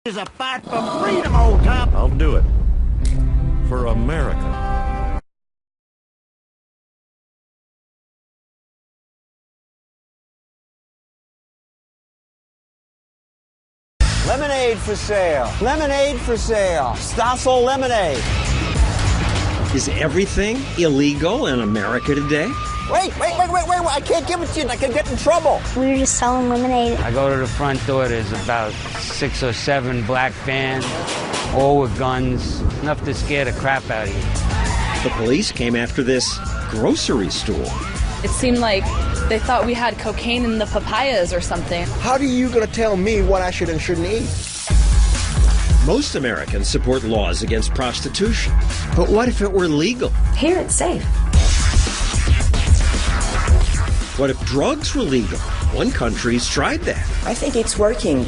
is a fight for freedom, old top. I'll do it. For America. Lemonade for sale. Lemonade for sale. Stossel lemonade. Is everything illegal in America today? Wait. I can't give it to you. I can get in trouble. We were just selling lemonade. I go to the front door. There's about 6 or 7 black vans, all with guns, enough to scare the crap out of you. The police came after this grocery store. It seemed like they thought we had cocaine in the papayas or something. How are you going to tell me what I should and shouldn't eat? Most Americans support laws against prostitution. But what if it were legal? Here it's safe. What if drugs were legal? One country's tried that. I think it's working.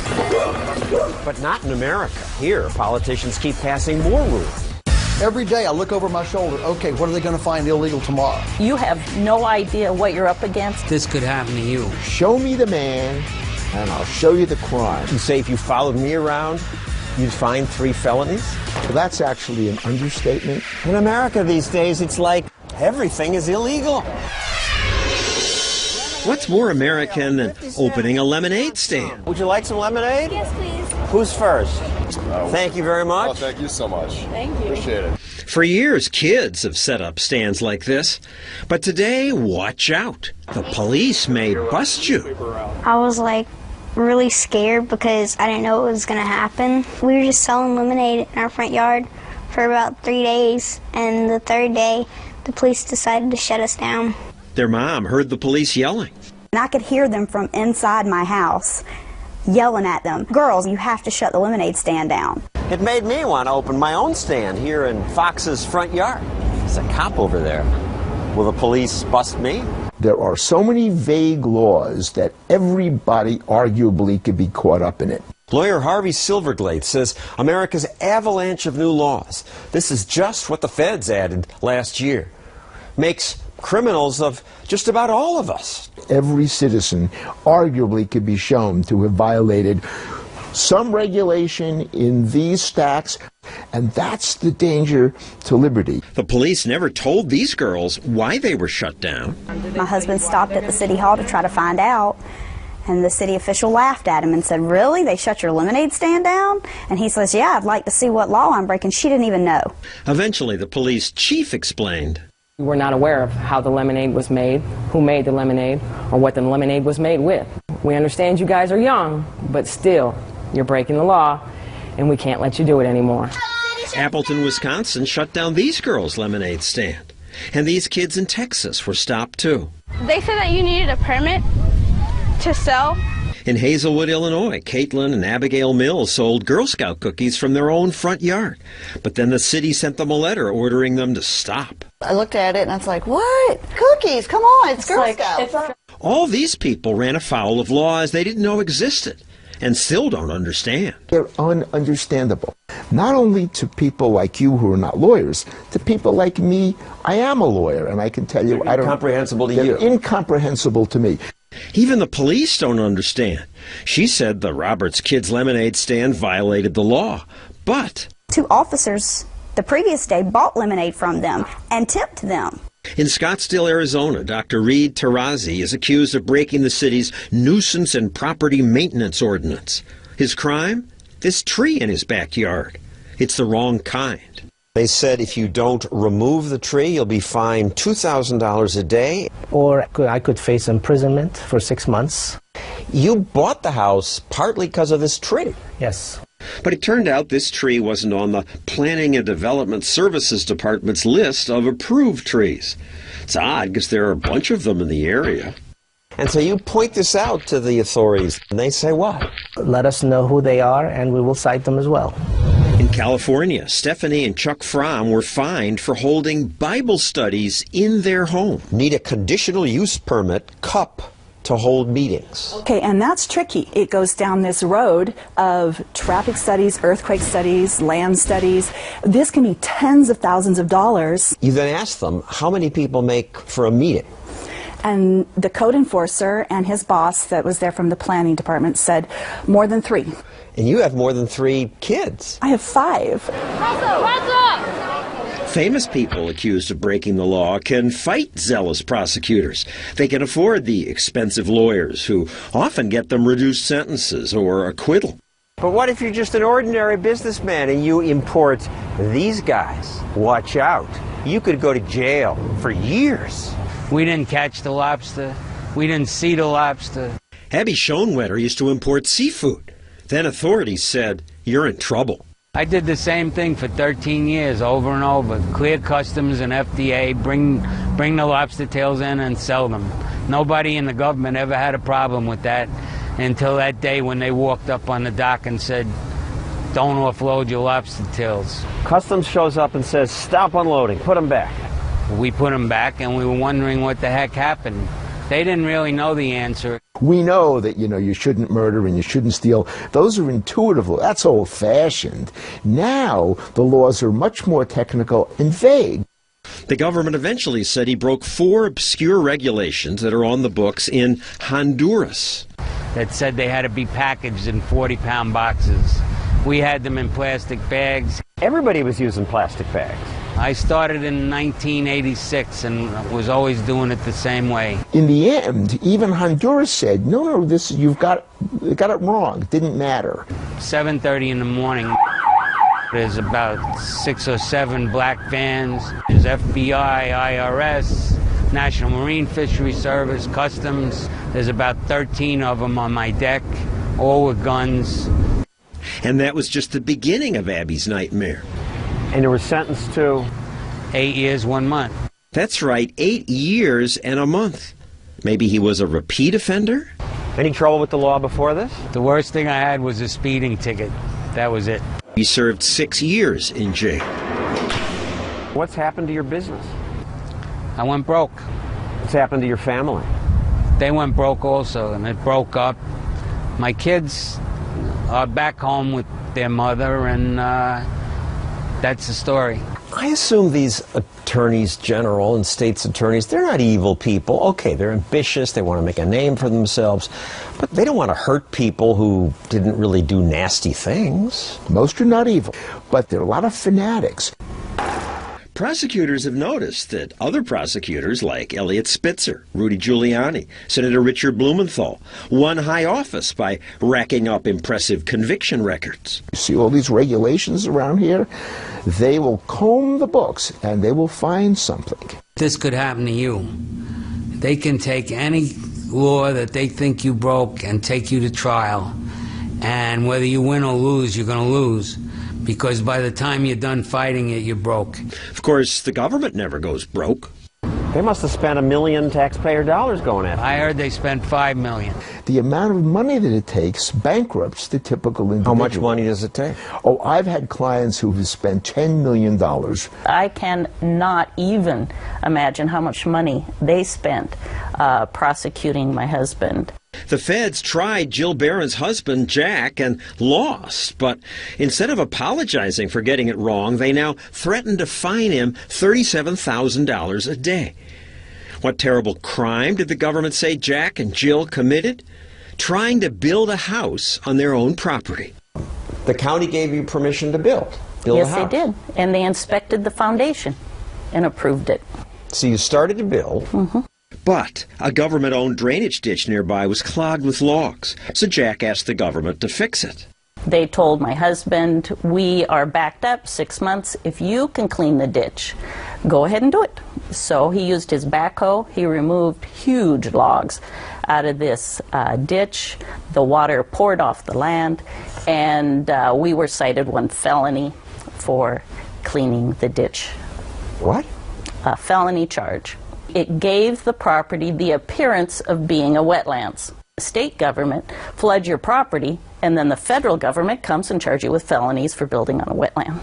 But not in America. Here, politicians keep passing more rules. Every day I look over my shoulder, okay, what are they going to find illegal tomorrow? You have no idea what you're up against. This could happen to you. Show me the man, and I'll show you the crime. You say if you followed me around, you'd find 3 felonies? Well, that's actually an understatement. In America these days, it's like everything is illegal. What's more American than opening a lemonade stand? Would you like some lemonade? Yes, please. Who's first? Thank you very much. Oh, thank you so much. Thank you. Appreciate it. For years, kids have set up stands like this. But today, watch out. The police may bust you. I was like really scared because I didn't know what was going to happen. We were just selling lemonade in our front yard for about 3 days, and the 3rd day, the police decided to shut us down. Their mom heard the police yelling. And I could hear them from inside my house yelling at them. Girls, you have to shut the lemonade stand down. It made me want to open my own stand here in Fox's front yard. There's a cop over there. Will the police bust me? There are so many vague laws that everybody arguably could be caught up in it. Lawyer Harvey Silverglade says America's avalanche of new laws, this is just what the feds added last year, makes criminals of just about all of us. Every citizen arguably could be shown to have violated some regulation in these stacks, and that's the danger to liberty. The police never told these girls why they were shut down. My husband stopped at the city hall to try to find out, and the city official laughed at him and said, "Really? They shut your lemonade stand down?" And he says, "Yeah, I'd like to see what law I'm breaking." She didn't even know. Eventually, the police chief explained. We were not aware of how the lemonade was made, who made the lemonade, or what the lemonade was made with. We understand you guys are young, but still, you're breaking the law, and we can't let you do it anymore. Appleton, Wisconsin shut down these girls' lemonade stand. And these kids in Texas were stopped too. They said that you needed a permit to sell. In Hazelwood, Illinois, Caitlin and Abigail Mills sold Girl Scout cookies from their own front yard. But then the city sent them a letter ordering them to stop. I looked at it and I was like, what? Cookies, come on, it's Girl Scouts. All these people ran afoul of laws they didn't know existed and still don't understand. They're ununderstandable. Not only to people like you who are not lawyers, to people like me. I am a lawyer, and I can tell you, I don't. Incomprehensible to they're you. Incomprehensible to me. Even the police don't understand. She said the Roberts Kids Lemonade stand violated the law, but 2 officers the previous day bought lemonade from them and tipped them. in Scottsdale, Arizona, Dr. Reed Tarazi is accused of breaking the city's nuisance and property maintenance ordinance. His crime? This tree in his backyard. It's the wrong kind. They said if you don't remove the tree, you'll be fined $2,000 a day. Or I could face imprisonment for 6 months. You bought the house partly because of this tree. Yes. But it turned out this tree wasn't on the Planning and Development Services Department's list of approved trees. It's odd because there are a bunch of them in the area. And so you point this out to the authorities, and they say what? Let us know who they are, and we will cite them as well. In California, Stephanie and Chuck Fromm were fined for holding Bible studies in their home. Need a conditional use permit, CUP, to hold meetings. Okay, and that's tricky. It goes down this road of traffic studies, earthquake studies, land studies. This can be tens of thousands of dollars. You then ask them how many people make for a meeting. And the code enforcer and his boss that was there from the planning department said more than 3. And you have more than 3 kids. I have 5. Famous people accused of breaking the law can fight zealous prosecutors. They can afford the expensive lawyers who often get them reduced sentences or acquittal. But what if you're just an ordinary businessman and you import these guys? Watch out. You could go to jail for years. We didn't catch the lobster. We didn't see the lobster. Abby Schoenwetter used to import seafood. Then authorities said, "You're in trouble." I did the same thing for 13 years, over and over. Clear customs and FDA, bring the lobster tails in and sell them. Nobody in the government ever had a problem with that until that day when they walked up on the dock and said, "Don't offload your lobster tails." Customs shows up and says, "Stop unloading, put them back." We put them back and we were wondering what the heck happened. They didn't really know the answer. We know that, you shouldn't murder and you shouldn't steal. Those are intuitive laws. That's old-fashioned. Now, the laws are much more technical and vague. The government eventually said he broke 4 obscure regulations that are on the books in Honduras. That said they had to be packaged in 40-pound boxes. We had them in plastic bags. Everybody was using plastic bags. I started in 1986 and was always doing it the same way. In the end, even Honduras said, no, you've got it wrong. It didn't matter. 7:30 in the morning. There's about 6 or 7 black vans. There's FBI, IRS, National Marine Fisheries Service, Customs. There's about 13 of them on my deck, all with guns. And that was just the beginning of Abby's nightmare. And they were sentenced to 8 years, 1 month. That's right, 8 years and a month. Maybe he was a repeat offender? Any trouble with the law before this? The worst thing I had was a speeding ticket. That was it. He served 6 years in jail. What's happened to your business? I went broke. What's happened to your family? They went broke also, and it broke up. My kids are back home with their mother, and that's the story. I assume these attorneys general and state's attorneys, they're not evil people. Okay, they're ambitious, they want to make a name for themselves, but they don't want to hurt people who didn't really do nasty things. Most are not evil, but there are a lot of fanatics. Prosecutors have noticed that other prosecutors like Eliot Spitzer, Rudy Giuliani, Senator Richard Blumenthal won high office by racking up impressive conviction records. You see all these regulations around here? They will comb the books and they will find something. This could happen to you. They can take any law that they think you broke and take you to trial. And whether you win or lose, you're going to lose. Because by the time you're done fighting it, you're broke. Of course, the government never goes broke. They must have spent $1 million taxpayer dollars going at it. I heard they spent $5 million. The amount of money that it takes bankrupts the typical individual. How much money does it take? Oh, I've had clients who have spent $10 million. I cannot even imagine how much money they spent prosecuting my husband. The feds tried Jill Barron's husband, Jack, and lost. But instead of apologizing for getting it wrong, they now threaten to fine him $37,000 a day. What terrible crime did the government say Jack and Jill committed? Trying to build a house on their own property. The county gave you permission to build a Yes, house. they did. And they inspected the foundation and approved it. So you started to build. Mm-hmm. But a government-owned drainage ditch nearby was clogged with logs, so Jack asked the government to fix it. They told my husband, we are backed up 6 months. If you can clean the ditch, go ahead and do it. So he used his backhoe. He removed huge logs out of this ditch. The water poured off the land, and we were cited 1 felony for cleaning the ditch. What? A felony charge. It gave the property the appearance of being a wetlands. The state government floods your property, and then the federal government comes and charges you with felonies for building on a wetland.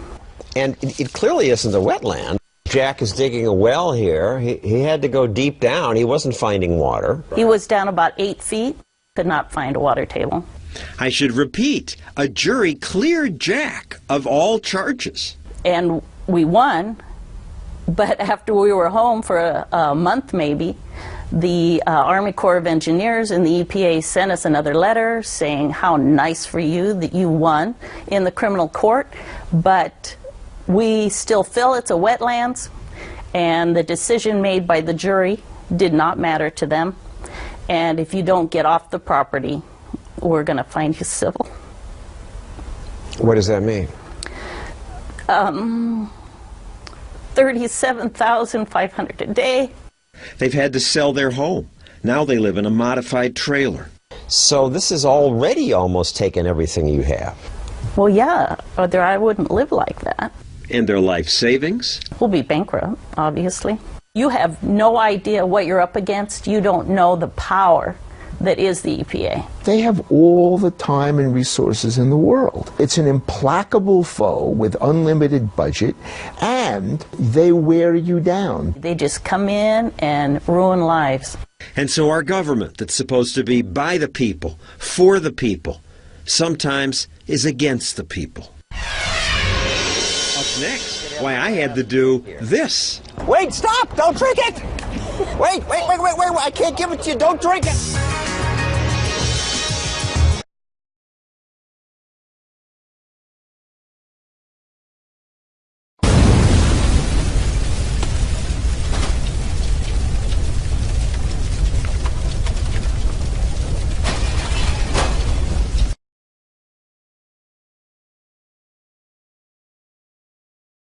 And it clearly isn't a wetland. Jack is digging a well here. He had to go deep down. He wasn't finding water. He was down about 8 feet, could not find a water table. I should repeat, a jury cleared Jack of all charges. And we won. But after we were home for a month maybe, The Army Corps of Engineers and the EPA sent us another letter saying how nice for you that you won in the criminal court, but we still feel it's a wetlands, and the decision made by the jury did not matter to them. And if you don't get off the property, we're going to fine you civil. What does that mean? $37,500 a day. They've had to sell their home. Now they live in a modified trailer. So this is already almost taken everything you have. Well, yeah, or I wouldn't live like that. And their life savings? We'll be bankrupt, obviously. You have no idea what you're up against. You don't know the power that is the EPA. They have all the time and resources in the world. It's an implacable foe with unlimited budget, and they wear you down. They just come in and ruin lives. And so our government, that's supposed to be by the people, for the people, sometimes is against the people. Up next, why I had to do this. Wait, stop! Don't drink it! Wait, I can't give it to you. Don't drink it!